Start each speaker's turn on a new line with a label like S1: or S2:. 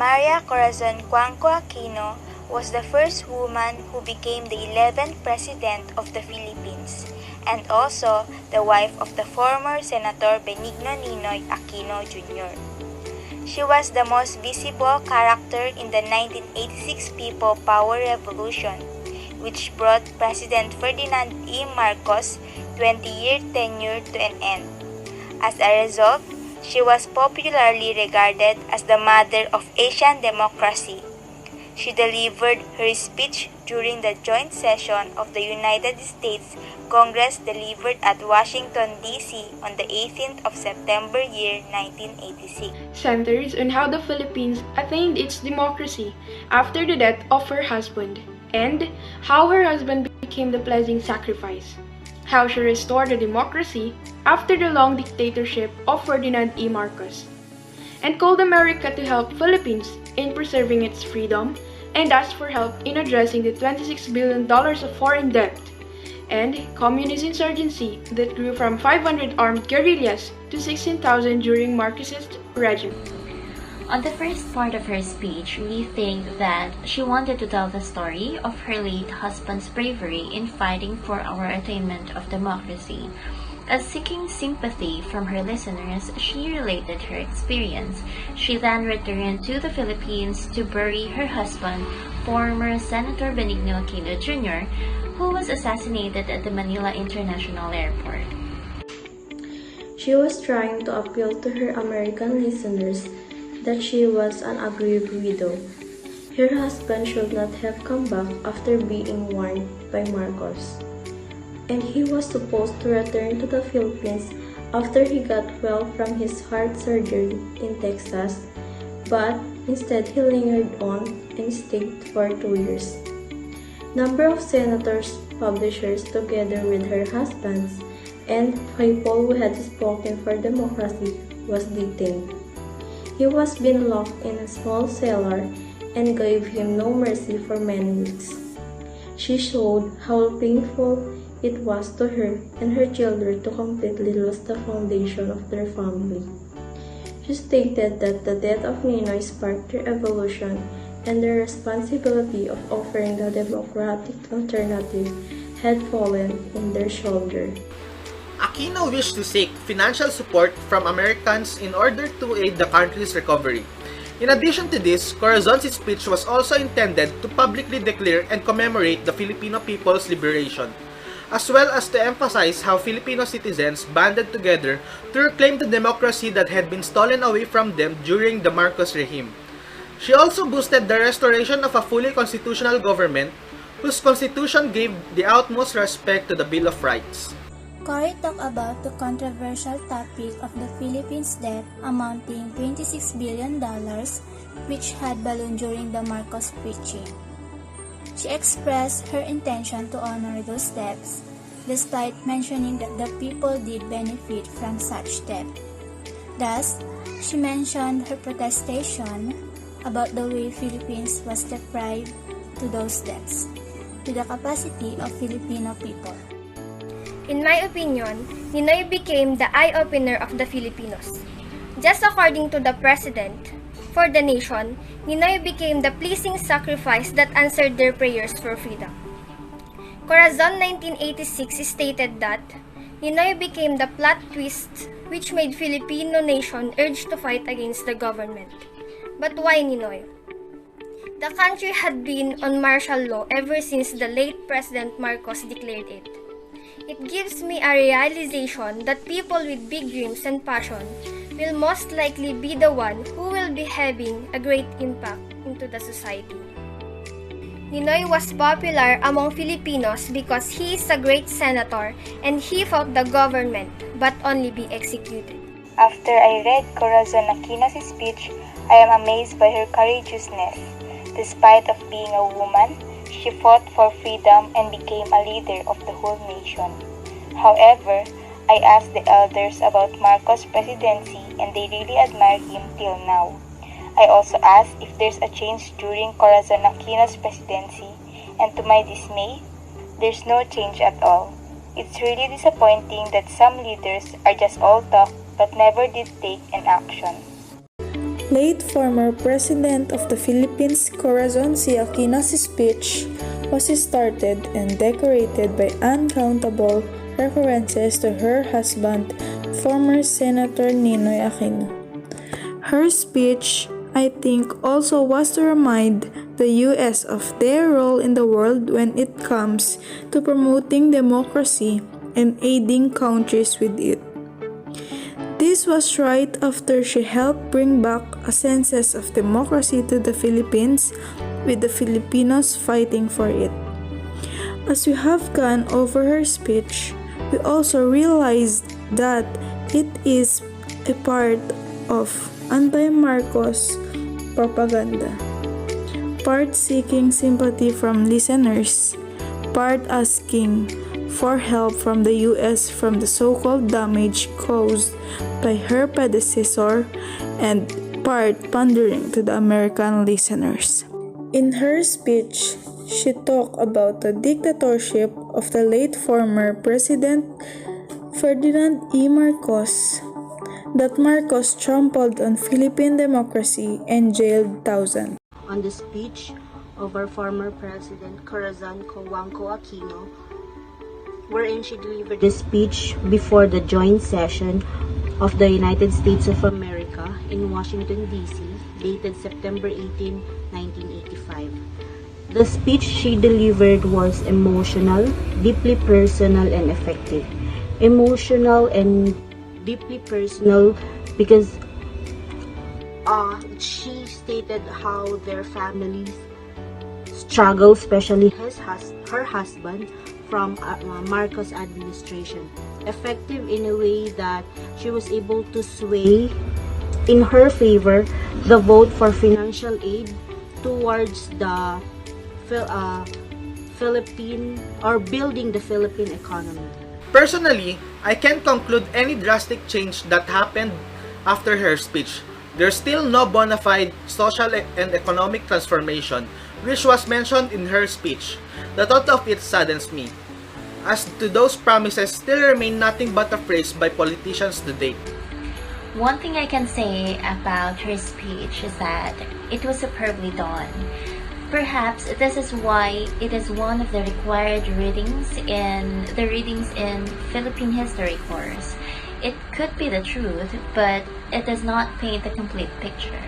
S1: Maria Corazon Aquino was the first woman who became the 11th President of the Philippines and also the wife of the former Senator Benigno Ninoy Aquino Jr. She was the most visible character in the 1986 People Power Revolution, which brought President Ferdinand E. Marcos' 20-year tenure to an end. As a result, she was popularly regarded as the mother of Asian democracy. She delivered her speech during the joint session of the United States Congress delivered at Washington, D.C. on the 18th of September year 1986.
S2: Centers on how the Philippines attained its democracy after the death of her husband, and how her husband became the blessing sacrifice. How she restored the democracy after the long dictatorship of Ferdinand E. Marcos, and called America to help Philippines in preserving its freedom and asked for help in addressing the $26 billion of foreign debt and communist insurgency that grew from 500 armed guerrillas to 16,000 during Marxist regime.
S3: On the first part of her speech, we think that she wanted to tell the story of her late husband's bravery in fighting for our attainment of democracy. As seeking sympathy from her listeners, she related her experience. She then returned to the Philippines to bury her husband, former Senator Benigno Aquino Jr., who was assassinated at the Manila International Airport.
S4: She was trying to appeal to her American listeners that she was an aggrieved widow. Her husband should not have come back after being warned by Marcos, and he was supposed to return to the Philippines after he got well from his heart surgery in Texas, but instead he lingered on and stayed for 2 years. Number of senators, publishers, together with her husbands, and people who had spoken for democracy was detained. He was being locked in a small cellar and gave him no mercy for many weeks. She showed how painful it was to her and her children to completely lose the foundation of their family. She stated that the death of Ninoy sparked their evolution and the responsibility of offering the democratic alternative had fallen in their shoulder.
S5: Aquino wished to seek financial support from Americans in order to aid the country's recovery. In addition to this, Corazon's speech was also intended to publicly declare and commemorate the Filipino people's liberation, as well as to emphasize how Filipino citizens banded together to reclaim the democracy that had been stolen away from them during the Marcos regime. She also boosted the restoration of a fully constitutional government whose constitution gave the utmost respect to the Bill of Rights.
S6: Cory talked about the controversial topic of the Philippines' debt amounting $26 billion, which had ballooned during the Marcos preaching. She expressed her intention to honor those debts, despite mentioning that the people did benefit from such debt. Thus, she mentioned her protestation about the way Philippines was deprived to those debts, to the capacity of Filipino people.
S7: In my opinion, Ninoy became the eye-opener of the Filipinos. Just according to the President, for the nation, Ninoy became the pleasing sacrifice that answered their prayers for freedom. Corazon 1986 stated that Ninoy became the plot twist which made Filipino nation urge to fight against the government. But why Ninoy? The country had been on martial law ever since the late President Marcos declared it. It gives me a realization that people with big dreams and passion will most likely be the one who will be having a great impact into the society. Ninoy was popular among Filipinos because he is a great senator and he fought the government but only be executed.
S1: After I read Corazon Aquino's speech, I am amazed by her courageousness. Despite of being a woman, she fought for freedom and became a leader of the whole nation. However, I asked the elders about Marcos' presidency and they really admire him till now. I also asked if there's a change during Corazon Aquino's presidency, and to my dismay, there's no change at all. It's really disappointing that some leaders are just all talk but never did take an action.
S8: Late former President of the Philippines Corazon C. Aquino's speech was started and decorated by uncountable references to her husband, former Senator Ninoy Aquino. Her speech, I think, also was to remind the U.S. of their role in the world when it comes to promoting democracy and aiding countries with it. This was right after she helped bring back a sense of democracy to the Philippines, with the Filipinos fighting for it. As we have gone over her speech, we also realized that it is a part of anti-Marcos propaganda, part seeking sympathy from listeners, part asking for help from the U.S. from the so-called damage caused by her predecessor, and part pandering to the American listeners. In her speech, she talked about the dictatorship of the late former President Ferdinand E. Marcos, that Marcos trampled on Philippine democracy and jailed thousands.
S9: On the speech of our former President Corazon Aquino, wherein she delivered the speech before the joint session of the United States of America in Washington, D.C., dated September 18, 1985. The speech she delivered was emotional, deeply personal, and effective. Emotional and deeply personal because she stated how their families struggle, especially her husband, from Marcos administration. Effective in a way that she was able to sway in her favor the vote for financial aid towards the Philippine, or building the Philippine economy.
S5: Personally, I can't conclude any drastic change that happened after her speech. There's still no bona fide social and economic transformation which was mentioned in her speech. The thought of it saddens me, as to those promises still remain nothing but a phrase by politicians today.
S3: One thing I can say about her speech is that it was superbly done. Perhaps this is why it is one of the required readings in Philippine history course. It could be the truth, but it does not paint a complete picture.